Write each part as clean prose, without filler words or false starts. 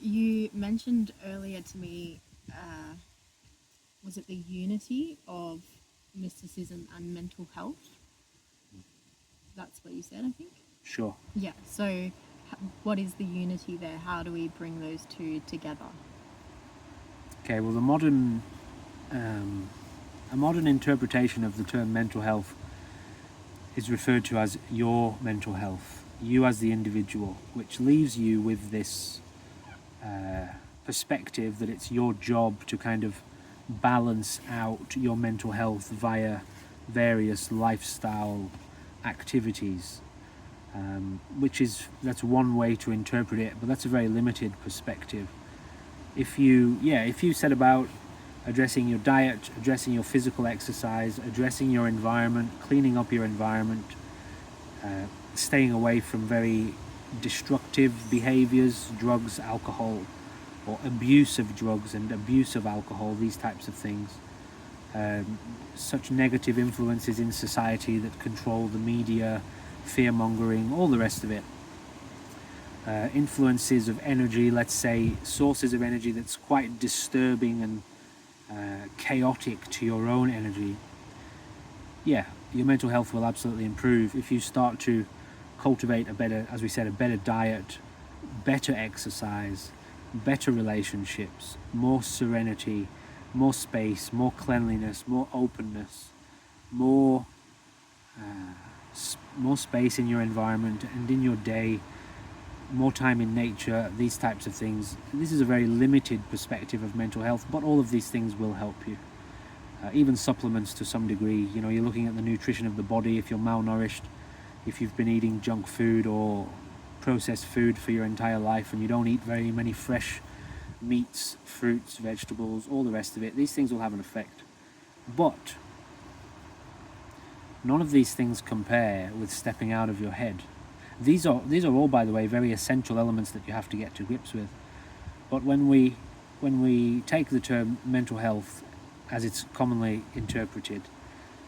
you mentioned earlier to me, was it the unity of mysticism and mental health? That's what you said, I think. Sure. Yeah. So, what is the unity there? How do we bring those two together? Okay, well, a modern interpretation of the term mental health is referred to as your mental health, you as the individual, which leaves you with this perspective that it's your job to kind of balance out your mental health via various lifestyle activities, that's one way to interpret it, but that's a very limited perspective. If you set about addressing your diet, addressing your physical exercise, addressing your environment, cleaning up your environment, staying away from very destructive behaviors, drugs, alcohol, or abuse of drugs and abuse of alcohol, these types of things, such negative influences in society that control the media, fear-mongering, all the rest of it. Influences of energy, let's say sources of energy that's quite disturbing and chaotic to your own energy. Yeah, your mental health will absolutely improve if you start to cultivate a better diet, better exercise, better relationships, more serenity, more space, more cleanliness, more openness, more space in your environment and in your day, more time in nature, these types of things. This is a very limited perspective of mental health, but all of these things will help you. Even supplements to some degree. You know, you're looking at the nutrition of the body. If you're malnourished, if you've been eating junk food or processed food for your entire life and you don't eat very many fresh meats, fruits, vegetables, all the rest of it, these things will have an effect. But none of these things compare with stepping out of your head. These are all, by the way, very essential elements that you have to get to grips with. But when we take the term mental health as it's commonly interpreted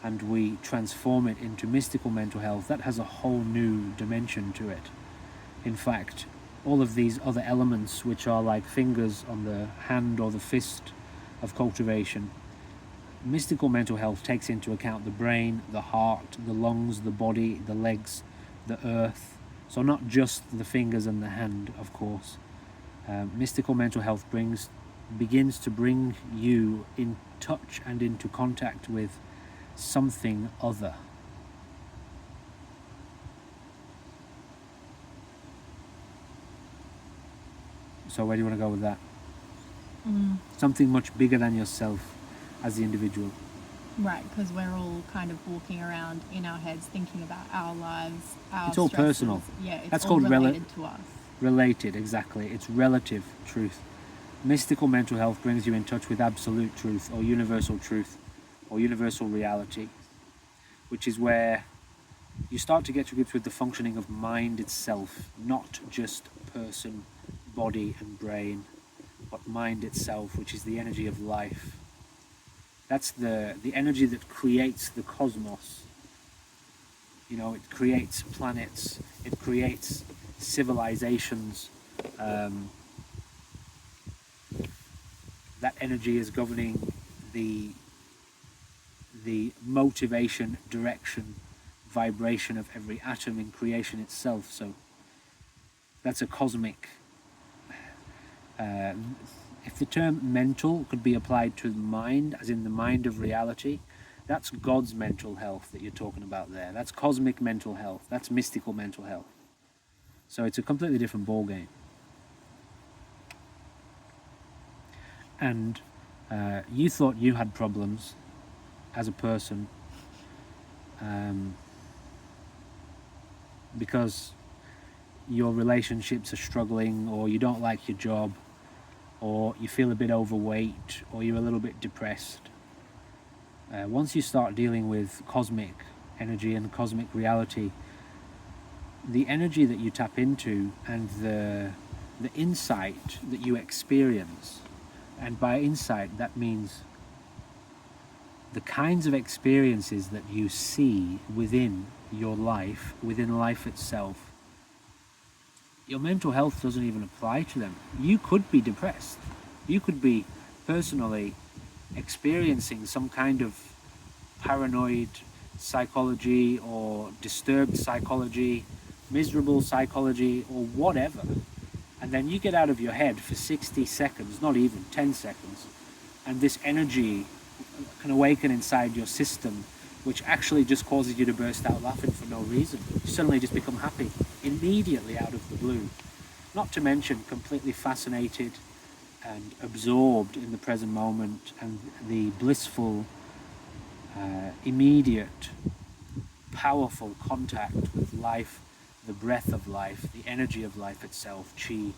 and we transform it into mystical mental health, that has a whole new dimension to it. In fact, all of these other elements, which are like fingers on the hand or the fist of cultivation, mystical mental health takes into account the brain, the heart, the lungs, the body, the legs, the earth. So not just the fingers and the hand, of course. Mystical mental health begins to bring you in touch and into contact with something other. So where do you want to go with that? Something much bigger than yourself as the individual. Right, because we're all kind of walking around in our heads thinking about our lives, our It's all stresses. personal. Yeah, it's That's all called related to us. Related, exactly. It's relative truth. Mystical mental health brings you in touch with absolute truth or universal reality, which is where you start to get to grips with the functioning of mind itself, not just person, body and brain, but mind itself, which is the energy of life. That's the energy that creates the cosmos. You know, it creates planets, it creates civilizations. That energy is governing the motivation, direction, vibration of every atom in creation itself. So that's a cosmic. If the term mental could be applied to the mind, as in the mind of reality, that's God's mental health that you're talking about there. That's cosmic mental health. That's mystical mental health. So it's a completely different ballgame. And you thought you had problems as a person because your relationships are struggling, or you don't like your job, or you feel a bit overweight, or you're a little bit depressed. Once you start dealing with cosmic energy and cosmic reality, the energy that you tap into and the insight that you experience, and by insight that means the kinds of experiences that you see within your life, within life itself, your mental health doesn't even apply to them. You could be depressed. You could be personally experiencing some kind of paranoid psychology or disturbed psychology, miserable psychology, or whatever. And then you get out of your head for 60 seconds, not even 10 seconds, and this energy can awaken inside your system, which actually just causes you to burst out laughing for no reason. You suddenly just become happy, immediately out of the blue. Not to mention completely fascinated and absorbed in the present moment and the blissful, immediate, powerful contact with life, the breath of life, the energy of life itself, chi.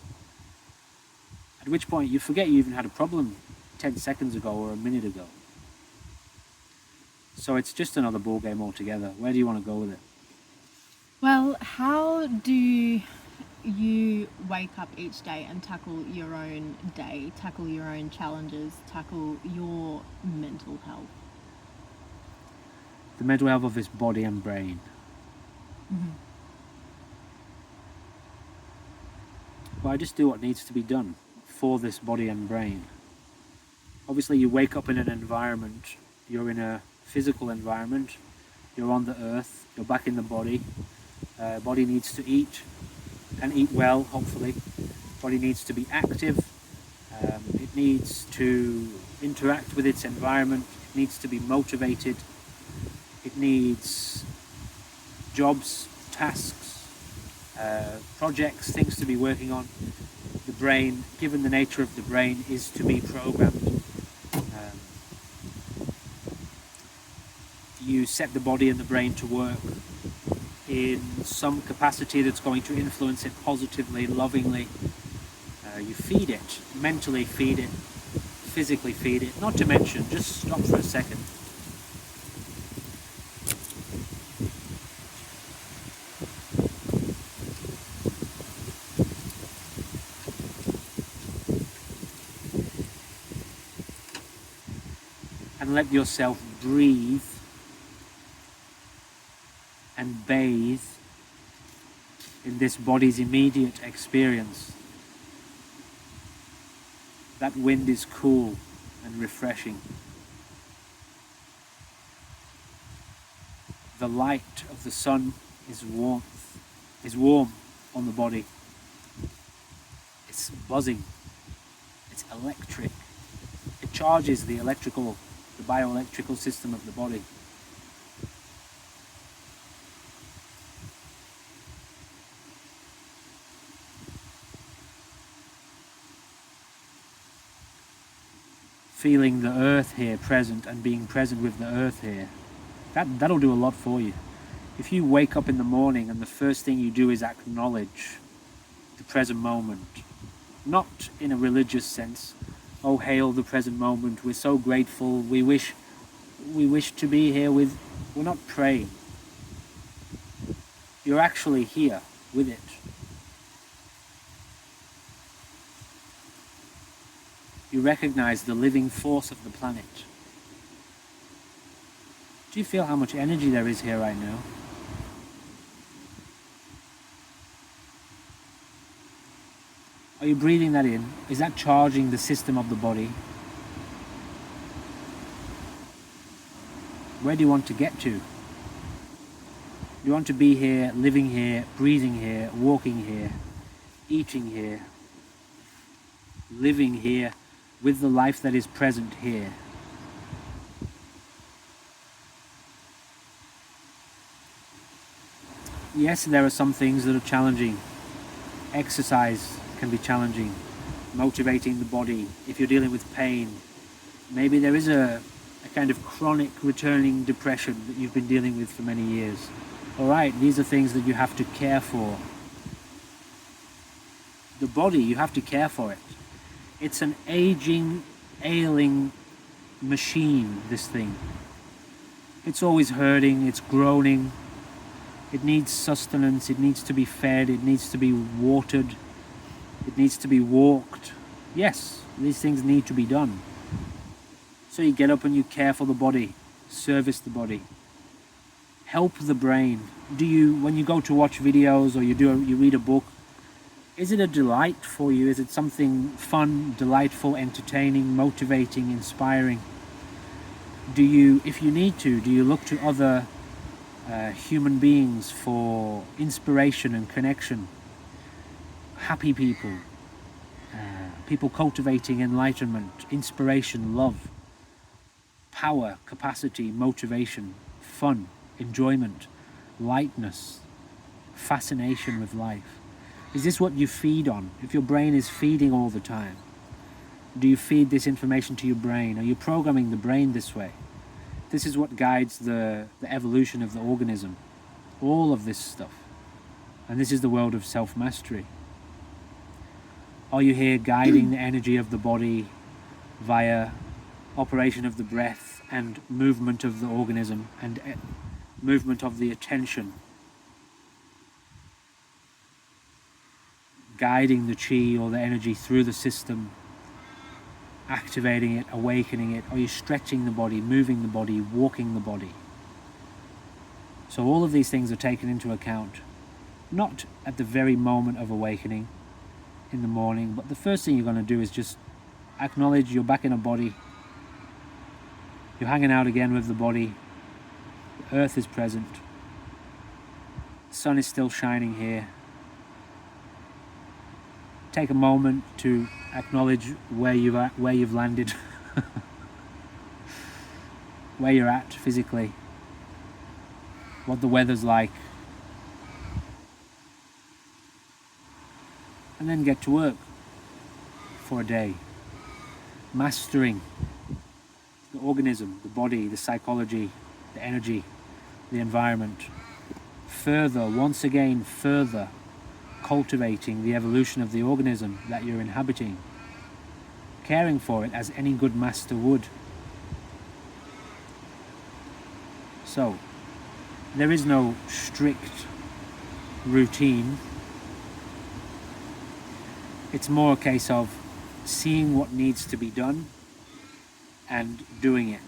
At which point you forget you even had a problem 10 seconds ago or a minute ago. So it's just another ball game altogether. Where do you want to go with it? Well, how do you wake up each day and tackle your own day, tackle your own challenges, tackle your mental health? The mental health of this body and brain. Well, I just do what needs to be done for this body and brain. Obviously, you wake up in an environment, you're in a physical environment, you're on the earth, you're back in the body. Body needs to eat, and eat well, hopefully. Body needs to be active. It needs to interact with its environment. It needs to be motivated. It needs jobs, tasks, projects, things to be working on. The brain, given the nature of the brain, is to be programmed. You set the body and the brain to work in some capacity that's going to influence it positively, lovingly. You feed it, mentally feed it, physically feed it. Not to mention, just stop for a second. And let yourself breathe and bathe in this body's immediate experience. That wind is cool and refreshing. The light of the sun is warm on the body. It's buzzing. It's electric. It charges the bioelectrical system of the body. Feeling the earth here present and being present with the earth here, that'll do a lot for you. If you wake up in the morning and the first thing you do is acknowledge the present moment, not in a religious sense, oh hail the present moment, we're so grateful, we wish to be here with, we're not praying. You're actually here with it. You recognize the living force of the planet. Do you feel how much energy there is here right now? Are you breathing that in? Is that charging the system of the body? Where do you want to get to? Do you want to be here, living here, breathing here, walking here, eating here, living here with the life that is present here? Yes, there are some things that are challenging. Exercise can be challenging. Motivating the body. If you're dealing with pain, maybe there is a kind of chronic returning depression that you've been dealing with for many years. Alright, these are things that you have to care for. The body, you have to care for it. It's an aging, ailing machine, this thing. It's always hurting, it's groaning. It needs sustenance, it needs to be fed, it needs to be watered, it needs to be walked. Yes, these things need to be done. So you get up and you care for the body, service the body, help the brain. When you go to watch videos or you read a book, Is it a delight for you? Is it something fun, delightful, entertaining, motivating, inspiring? Do you, if you need to, do you look to other human beings for inspiration and connection? Happy people, people cultivating enlightenment, inspiration, love, power, capacity, motivation, fun, enjoyment, lightness, fascination with life. Is this what you feed on? If your brain is feeding all the time, do you feed this information to your brain? Are you programming the brain this way? This is what guides the evolution of the organism. All of this stuff. And this is the world of self-mastery. Are you here guiding the energy of the body via operation of the breath and movement of the organism and movement of the attention? Guiding the chi or the energy through the system, activating it, awakening it? Are you stretching the body, moving the body, walking the body? So all of these things are taken into account, not at the very moment of awakening in the morning, but the first thing you're going to do is just acknowledge you're back in a body, you're hanging out again with the body, the earth is present, the sun is still shining here. Take a moment to acknowledge where you've landed, where you're at physically, what the weather's like, and then get to work for a day, mastering the organism, the body, the psychology, the energy, the environment, further, once again, further cultivating the evolution of the organism that you're inhabiting, caring for it as any good master would. So, there is no strict routine. It's more a case of seeing what needs to be done and doing it.